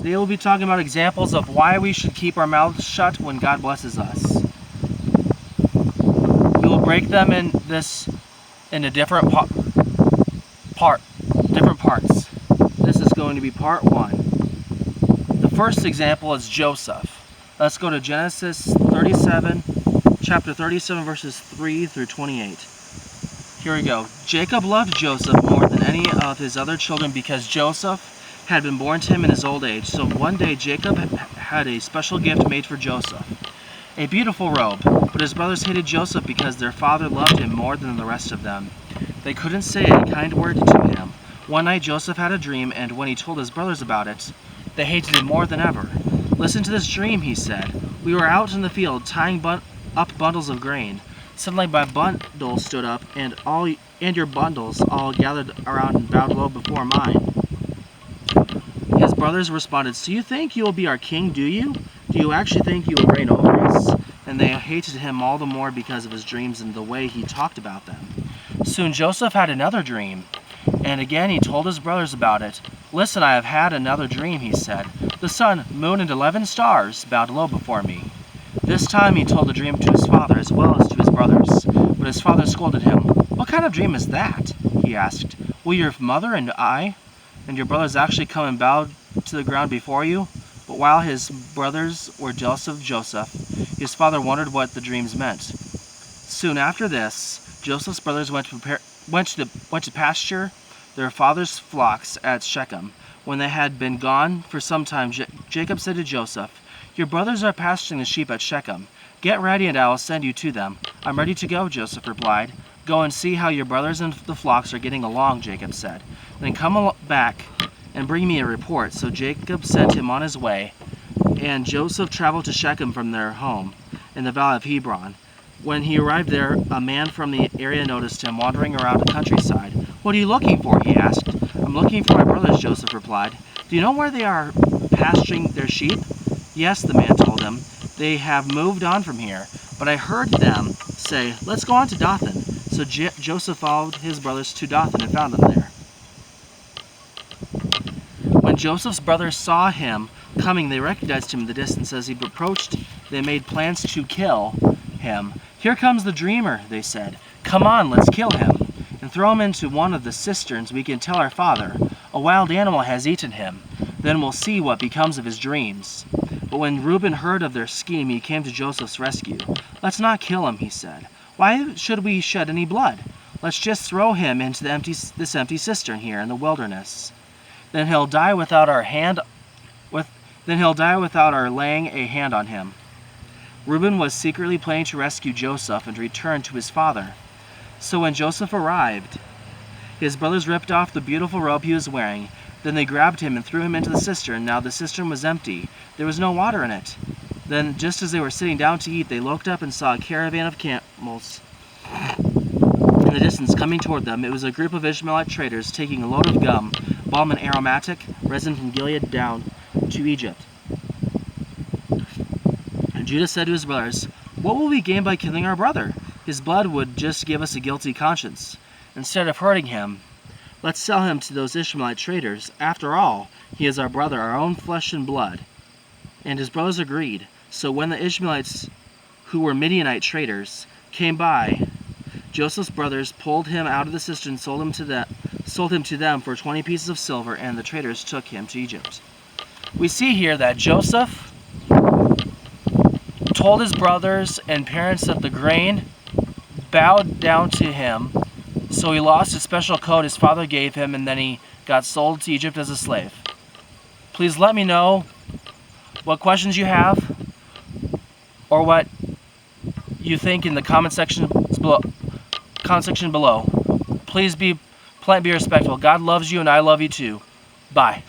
They will be talking about examples of why we should keep our mouths shut when God blesses us. We will break them into different parts. This is going to be part 1. The first example is Joseph. Let's go to Genesis 37, chapter 37, verses 3 through 28. Here we go. Jacob loved Joseph more than any of his other children because Joseph had been born to him in his old age. So one day Jacob had a special gift made for Joseph, a beautiful robe. But his brothers hated Joseph because their father loved him more than the rest of them. They couldn't say a kind word to him. One night Joseph had a dream, and when he told his brothers about it, they hated him more than ever. "Listen to this dream," he said. "We were out in the field tying up bundles of grain. Suddenly my bundle stood up, and your bundles all gathered around and bowed low before mine." His brothers responded, "So you think you will be our king, do you? Do you actually think you will reign over us?" And they hated him all the more because of his dreams and the way he talked about them. Soon Joseph had another dream, and again he told his brothers about it. "Listen, I have had another dream," he said. "The sun, moon, and 11 stars bowed low before me." This time he told the dream to his father as well as to his brothers. But his father scolded him. "What kind of dream is that?" he asked. "Will your mother and I and your brothers actually come and bow to the ground before you?" But while his brothers were jealous of Joseph, his father wondered what the dreams meant. Soon after this, Joseph's brothers went to pasture their father's flocks at Shechem. When they had been gone for some time, Jacob said to Joseph, "Your brothers are pasturing the sheep at Shechem. Get ready and I will send you to them." "I'm ready to go," Joseph replied. "Go and see how your brothers and the flocks are getting along," Jacob said. "Then come back and bring me a report." So Jacob sent him on his way, and Joseph traveled to Shechem from their home in the valley of Hebron. When he arrived there, a man from the area noticed him wandering around the countryside. "What are you looking for?" he asked. "I'm looking for my brothers," Joseph replied. "Do you know where they are pasturing their sheep?" "Yes," the man told him. "They have moved on from here, but I heard them say, 'Let's go on to Dothan.'" So Joseph followed his brothers to Dothan and found them there. When Joseph's brothers saw him coming, they recognized him in the distance. As he approached, they made plans to kill him. "Here comes the dreamer," they said. "Come on, let's kill him and throw him into one of the cisterns. We can tell our father, 'A wild animal has eaten him.' Then we'll see what becomes of his dreams." But when Reuben heard of their scheme, he came to Joseph's rescue. "Let's not kill him," he said. "Why should we shed any blood? Let's just throw him into this empty cistern here in the wilderness. Then he'll die without our laying a hand on him." Reuben was secretly planning to rescue Joseph and return to his father. So when Joseph arrived, his brothers ripped off the beautiful robe he was wearing. Then they grabbed him and threw him into the cistern. Now the cistern was empty. There was no water in it. Then, just as they were sitting down to eat, they looked up and saw a caravan of camels in the distance coming toward them. It was a group of Ishmaelite traders taking a load of gum, balm, and aromatic resin from Gilead down to Egypt. And Judah said to his brothers, "What will we gain by killing our brother? His blood would just give us a guilty conscience. Instead of hurting him, let's sell him to those Ishmaelite traders. After all, he is our brother, our own flesh and blood." And his brothers agreed. So when the Ishmaelites, who were Midianite traders, came by, Joseph's brothers pulled him out of the cistern and sold him to them for 20 pieces of silver, and the traders took him to Egypt. We see here that Joseph told his brothers and parents that the grain bowed down to him, so he lost his special coat his father gave him, and then he got sold to Egypt as a slave. Please let me know what questions you have or what you think in the comment section below. Please be respectful. God loves you and I love you too. Bye.